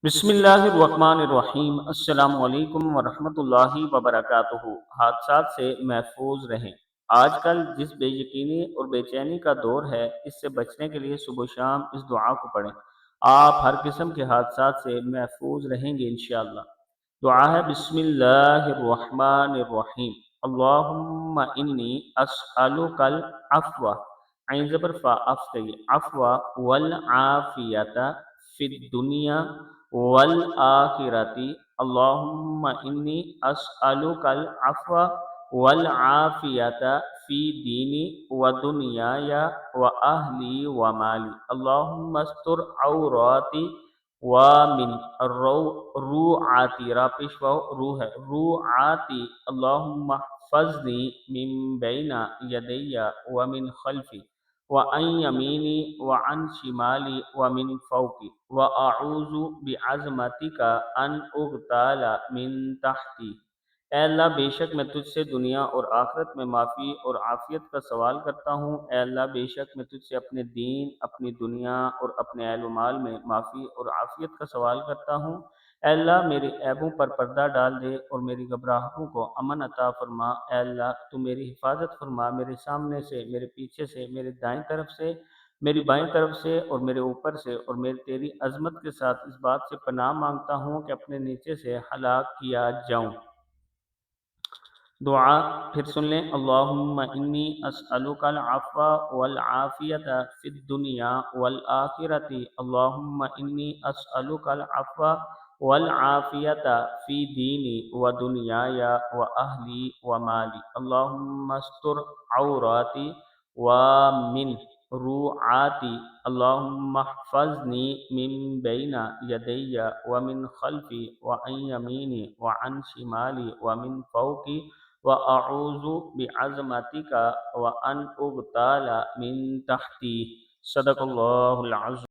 بسم اللہ الرحمن الرحیم۔ السلام علیکم ورحمۃ اللہ وبرکاتہ۔ حادثات سے محفوظ رہیں۔ آج کل جس بے یقینی اور بے چینی کا دور ہے، اس سے بچنے کے لیے صبح و شام اس دعا کو پڑھیں۔ آپ ہر قسم کے حادثات سے محفوظ رہیں گے انشاءاللہ۔ دعا ہے بسم اللہ الرحمن الرحیم۔ اللہم انی اسألک العفو، عین زبر فا اف کہیے، عفو والعافیت فی الدنیا والآخرتی۔ اللہم انی اسألک العفو والعافیت فی دینی و دنیای و اہلی و مالی۔ اللہم استر عوراتی ومن روعاتی، را پیش واو روح ہے، روعاتی۔ اللہم احفظنی من بین یدی ومن خلفی وعن یمینی وعن شمالی ومن فوقی واعوذ بعظمتک ان اغتال من تحتی۔ اے اللہ، بے شک میں تجھ سے دنیا اور آخرت میں معافی اور عافیت کا سوال کرتا ہوں۔ اے اللہ، بے شک میں تجھ سے اپنے دین، اپنی دنیا اور اپنے اہل و مال میں معافی اور عافیت کا سوال کرتا ہوں۔ اے اللہ، میرے عیبوں پر پردہ ڈال دے اور میری گھبراہٹوں کو امن عطا فرما۔ اے اللہ، تو میری حفاظت فرما، میرے سامنے سے، میرے پیچھے سے، میرے دائیں طرف سے، میری بائیں طرف سے اور میرے اوپر سے، اور میں تیری عظمت کے ساتھ اس بات سے پناہ مانگتا ہوں کہ اپنے نیچے سے ہلاک کیا جاؤں۔ دعا پھر سن لیں۔ اللہم انی اسألک العفو والعافیت فی الدنیا والآخرۃ۔ اللہم انی اسألک العفو والعافیت فی دینی و دنیای و اہلی و مالی۔ اللہم استر عوراتی ومن روعاتی۔ اللہم احفظنی من بین یدی ومن خلفی وعن یمینی وعن شمالی ومن فوقی وَأَعُوذُ بِعَظْمَتِكَ وَأَنْ أُغْتَالَ مِنْ تَحْتِي۔ صدق اللہ العظیم۔